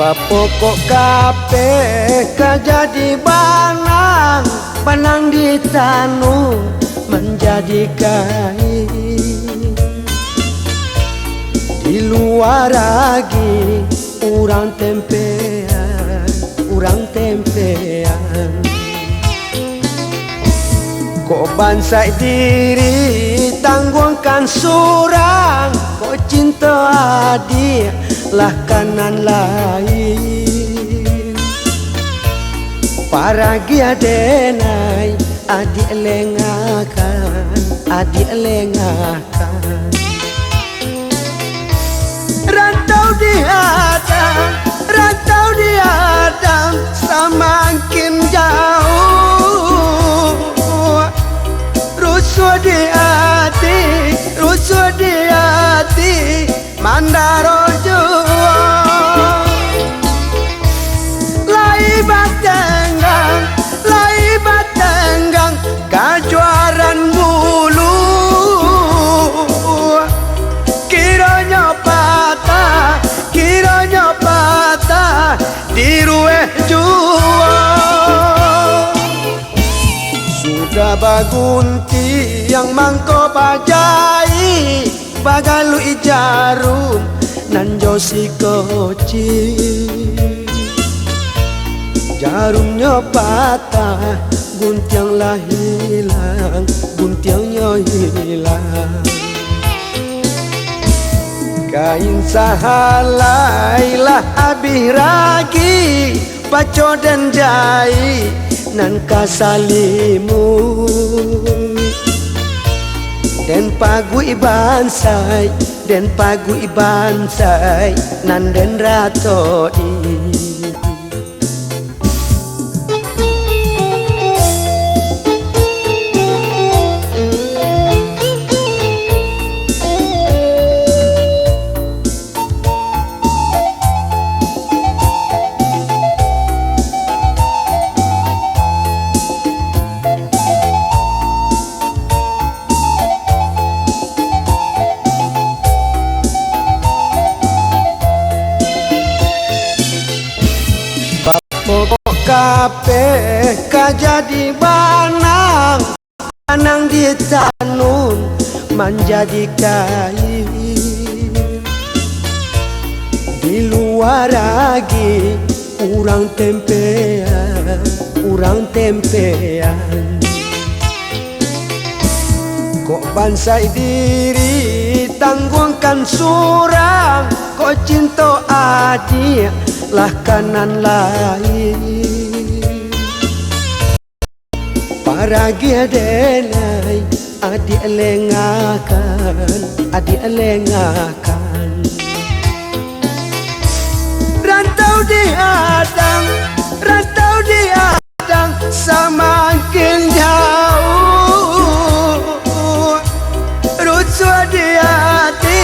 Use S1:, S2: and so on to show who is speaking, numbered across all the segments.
S1: Pokok kape jadi banang, banang ditanum menjadi kain. Di luar lagi urang tempean, urang tempean. Kok bansai diri tangguhkan surang, kok cinta adik lah kanan lain. Paragi adenai adik lengakan, adik lengakan. Rantau dihadang, rantau dihadang, semakin jauh. Rusuh di hati, rusuh di hati, mandaro jua. Lai batenggang, lai batenggang, kajuaran bulu. Kiranya patah, kiranya patah, dirueh jua. Sudah bagunti yang mangko bajai, bagalu ijarum nan josi koci. Jarumnya patah, guntianglah hilang, guntiangnya hilang. Kain sahalailah abih ragi, paco dan jai nan kasalimu. Den pagu ibansai, den pagu ibansai, nan den ratoi. Pokok kape jadi banang, banang ditanum menjadi kain. Di luar lagi urang tempean, urang tempean. Kok bansai diri tangguhkan surang, kok cinta adik lah kanan lain. Paragi adenai adik lengakan, adik lengakan. Rantau dihadang, rantau dihadang, semakin jauh. Rusuh di hati,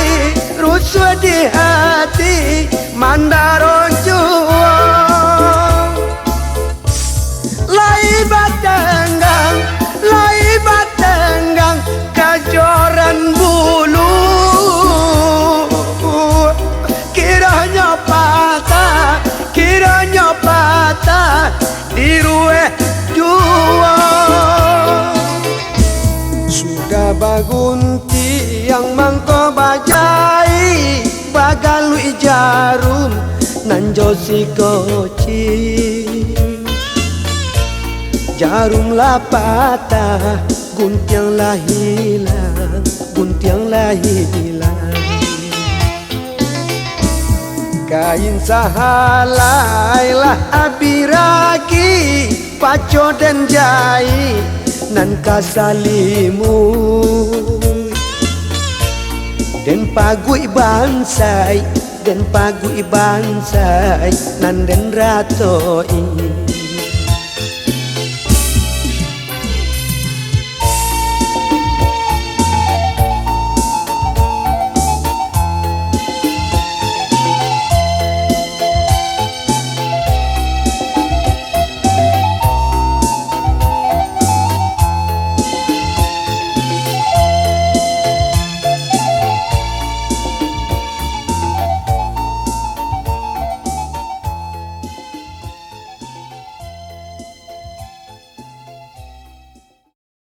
S1: rusuh di hati, mandaro jua. Lai batenggang, lai batenggang, kajoran bulu. Kiranya patah, kiranya patah, dirueh jua. Sudah bagunti yang mangko bajai, bagalu ijarum nan josi koci. Jarum lah patah, guntiang lah hilang, guntiang lah hilang. Kain sahalailah abiragi, paco dan jai nan kasalimu. Den pagu ibansai, den pagu ibansai, nan den ratoi.